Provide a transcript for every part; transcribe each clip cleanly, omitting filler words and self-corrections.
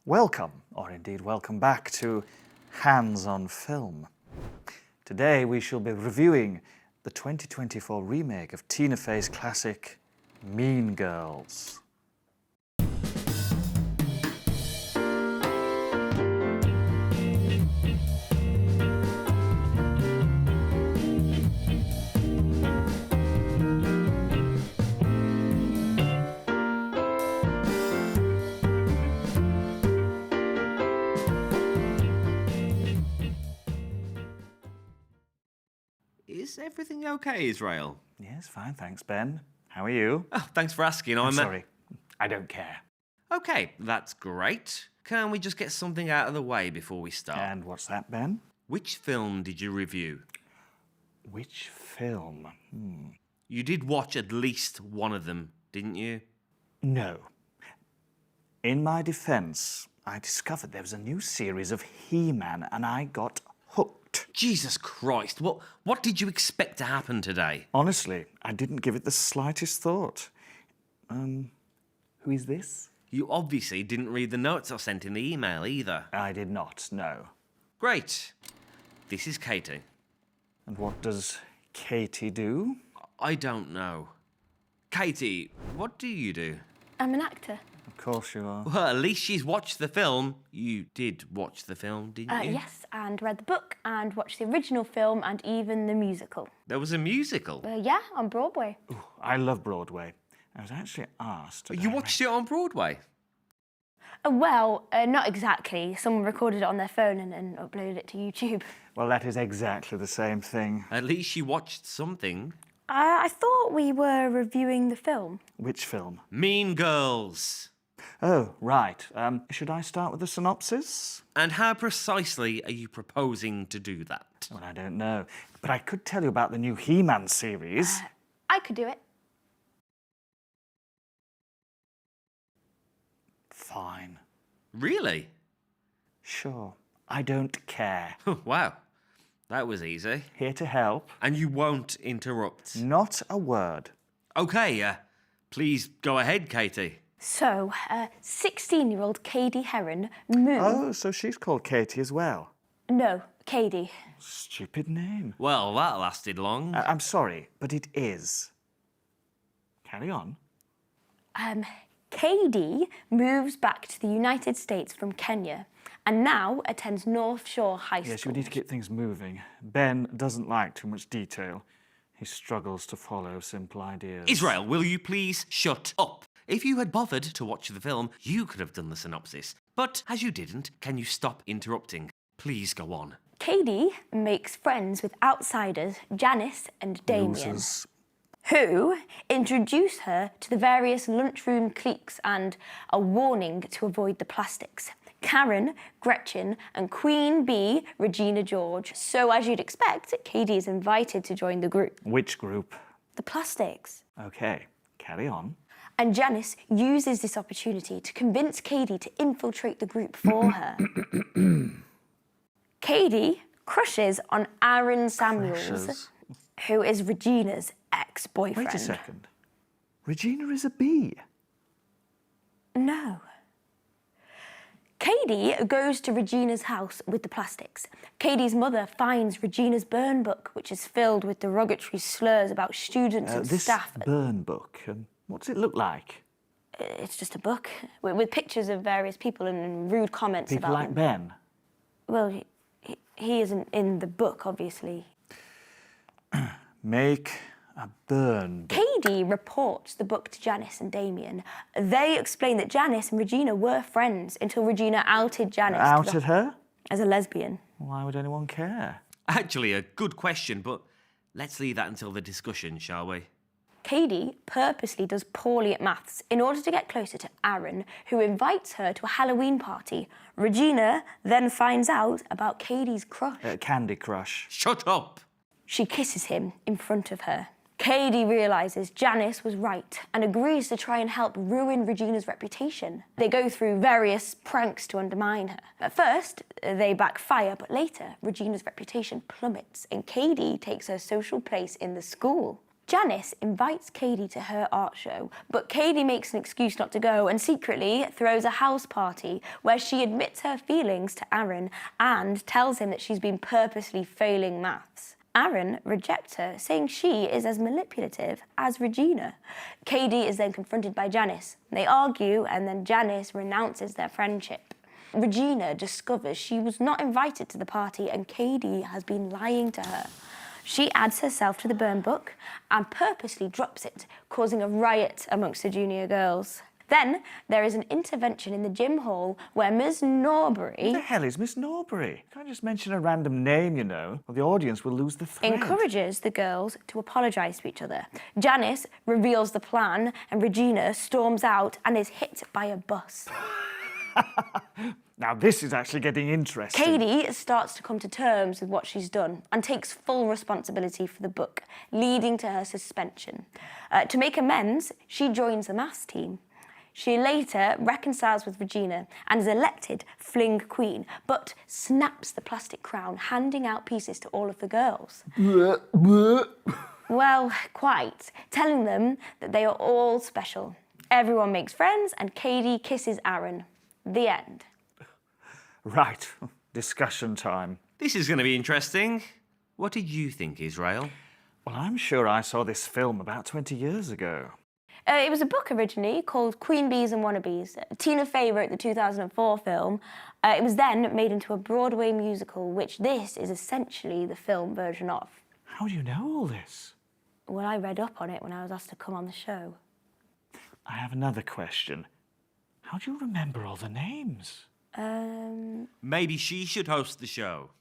Welcome, or indeed welcome back to Hands on Film. Today we shall be reviewing the 2024 remake of Tina Fey's classic Mean Girls. Is everything okay, Israel? Yes, fine, thanks, Ben. How are you? Oh, thanks for asking. I'm sorry, I don't care. Okay, that's great. Can we just get something out of the way before we start? And what's that, Ben? Which film did you review? Which film? You did watch at least one of them, didn't you? No. In my defense, I discovered there was a new series of He-Man and I got hooked. Jesus Christ, what did you expect to happen today? Honestly, I didn't give it the slightest thought. Who is this? You obviously didn't read the notes I sent in the email either. I did not, no. Great. This is Katie. And what does Katie do? I don't know. Katie, what do you do? I'm an actor. Of course you are. Well, at least she's watched the film. You did watch the film, didn't you? Yes, and read the book and watched the original film and even the musical. There was a musical. Yeah, on Broadway. Ooh, I love Broadway. I was actually asked... You watched it on Broadway? Well, not exactly. Someone recorded it on their phone and uploaded it to YouTube. Well, that is exactly the same thing. At least you watched something. I thought we were reviewing the film. Which film? Mean Girls. Oh, right. Should I start with the synopsis? And how precisely are you proposing to do that? Well, I don't know. But I could tell you about the new He-Man series. I could do it. Fine. Really? Sure. I don't care. Wow, that was easy. Here to help. And you won't interrupt. Not a word. Okay, please go ahead, Katie. So, 16-year-old Katie Heron moved... Oh, so she's called Katie as well. No, Katie. Stupid name. Well, that lasted long. I'm sorry, but it is. Carry on. Katie moves back to the United States from Kenya and now attends North Shore High School. Yes, we need to get things moving. Ben doesn't like too much detail. He struggles to follow simple ideas. Israel, will you please shut up? If you had bothered to watch the film, you could have done the synopsis. But as you didn't, can you stop interrupting? Please go on. Katie makes friends with outsiders Janice and Damien, Losers. who introduce her to the various lunchroom cliques and a warning to avoid the plastics. Karen, Gretchen, and Queen Bee, Regina George. So, as you'd expect, Katie is invited to join the group. Which group? The plastics. Okay, carry on. And Janice uses this opportunity to convince Katie to infiltrate the group for her. Katie crushes on Aaron Samuels, Crushes. who is Regina's ex-boyfriend. Wait a second. Regina is a bee. No. Katie goes to Regina's house with the plastics. Katie's mother finds Regina's burn book, which is filled with derogatory slurs about students and This staff. burn book, what does it look like? It's just a book with pictures of various people and rude comments People about like them. Ben? Well, he isn't in the book, obviously. Make a burn book. Katie reports the book to Janice and Damien. They explain that Janice and Regina were friends until Regina outed Janice Outed her? as a lesbian. Why would anyone care? Actually, a good question, but let's leave that until the discussion, shall we? Katie purposely does poorly at maths in order to get closer to Aaron, who invites her to a Halloween party. Regina then finds out about Katie's crush. Candy Crush. Shut up! She kisses him in front of her. Katie realises Janice was right and agrees to try and help ruin Regina's reputation. They go through various pranks to undermine her. At first, they backfire, but later, Regina's reputation plummets and Katie takes her social place in the school. Janice invites Katie to her art show, but Katie makes an excuse not to go and secretly throws a house party where she admits her feelings to Aaron and tells him that she's been purposely failing maths. Aaron rejects her, saying she is as manipulative as Regina. Katie is then confronted by Janice. They argue, and then Janice renounces their friendship. Regina discovers she was not invited to the party and Katie has been lying to her. She adds herself to the burn book and purposely drops it, causing a riot amongst the junior girls. Then there is an intervention in the gym hall where Miss Norbury... Who the hell is Miss Norbury? You can't just mention a random name, you know, or the audience will lose the thread. ...encourages the girls to apologise to each other. Janice reveals the plan and Regina storms out and is hit by a bus. Now this is actually getting interesting. Katie starts to come to terms with what she's done and takes full responsibility for the book, leading to her suspension. To make amends, she joins the maths team. She later reconciles with Regina and is elected Fling Queen, but snaps the plastic crown, handing out pieces to all of the girls. Well, quite, telling them that they are all special. Everyone makes friends and Katie kisses Aaron. The end. Right, discussion time. This is going to be interesting. What did you think, Israel? Well, I'm sure I saw this film about 20 years ago. It was a book originally called Queen Bees and Wannabes. Tina Fey wrote the 2004 film. It was then made into a Broadway musical, which this is essentially the film version of. How do you know all this? Well, I read up on it when I was asked to come on the show. I have another question. How do you remember all the names? Maybe she should host the show.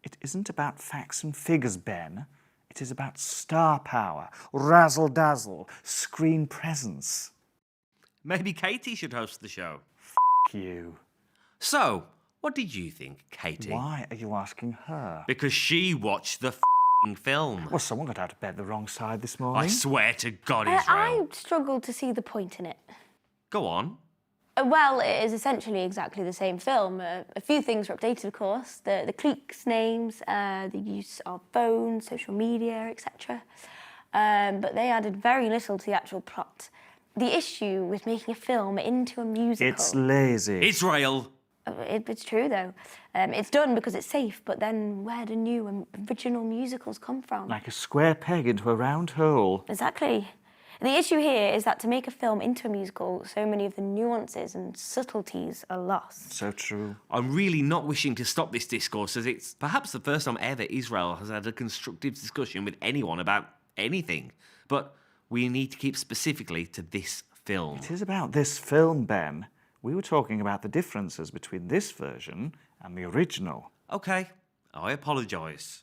It isn't about facts and figures, Ben. It is about star power, razzle-dazzle, screen presence. Maybe Katie should host the show. F*** you. So, what did you think, Katie? Why are you asking her? Because she watched the f***ing film. Well, someone got out of bed the wrong side this morning. I swear to God, Israel. I struggled to see the point in it. Go on. Well, it is essentially exactly the same film. A few things were updated, of course. The cliques' names, the use of phones, social media, etc. But they added very little to the actual plot. The issue with making a film into a musical... It's lazy. Israel! It's true, though. It's done because it's safe, but then where do new and original musicals come from? Like a square peg into a round hole. Exactly. The issue here is that to make a film into a musical, so many of the nuances and subtleties are lost. So true. I'm really not wishing to stop this discourse, as it's perhaps the first time ever Israel has had a constructive discussion with anyone about anything. But we need to keep specifically to this film. It is about this film, Ben. We were talking about the differences between this version and the original. OK, I apologise.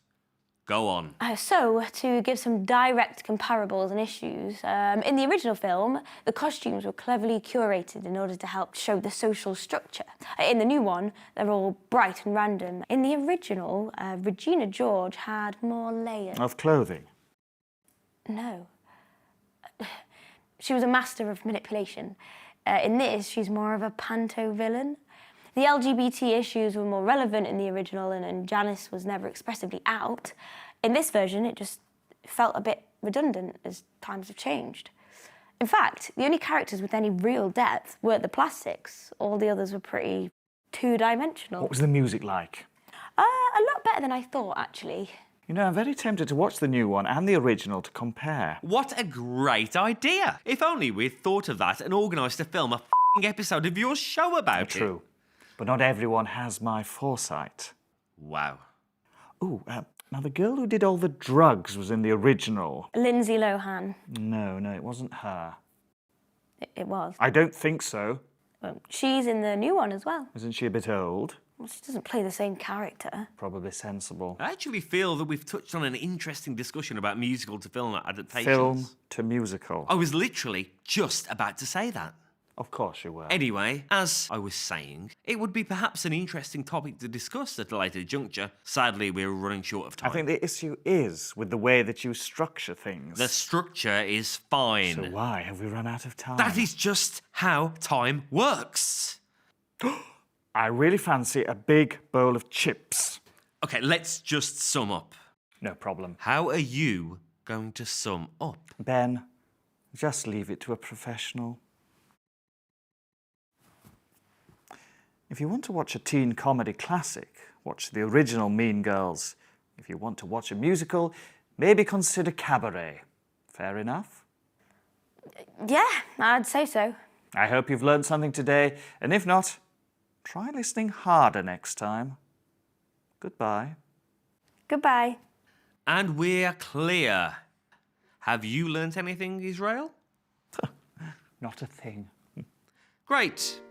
Go on. So, to give some direct comparables and issues, in the original film, the costumes were cleverly curated in order to help show the social structure. In the new one, they're all bright and random. In the original, Regina George had more layers. Of clothing? No. She was a master of manipulation. In this, she's more of a panto villain. The LGBT issues were more relevant in the original and Janice was never expressively out. In this version, it just felt a bit redundant as times have changed. In fact, the only characters with any real depth were the plastics. All the others were pretty two-dimensional. What was the music like? A lot better than I thought, actually. You know, I'm very tempted to watch the new one and the original to compare. What a great idea! If only we'd thought of that and organised to film a f***ing episode of your show about it. True. But not everyone has my foresight. Wow. Ooh, now the girl who did all the drugs was in the original. Lindsay Lohan. No, it wasn't her. It was. I don't think so. Well, she's in the new one as well. Isn't she a bit old? Well, she doesn't play the same character. Probably sensible. I actually feel that we've touched on an interesting discussion about musical to film adaptations. Film to musical. I was literally just about to say that. Of course you were. Anyway, as I was saying, it would be perhaps an interesting topic to discuss at a later juncture. Sadly, we're running short of time. I think the issue is with the way that you structure things. The structure is fine. So why have we run out of time? That is just how time works. I really fancy a big bowl of chips. Okay, let's just sum up. No problem. How are you going to sum up? Ben, just leave it to a professional. If you want to watch a teen comedy classic, watch the original Mean Girls. If you want to watch a musical, maybe consider Cabaret. Fair enough? Yeah, I'd say so. I hope you've learned something today, and if not, try listening harder next time. Goodbye. Goodbye. And we're clear. Have you learnt anything, Israel? Not a thing. Great.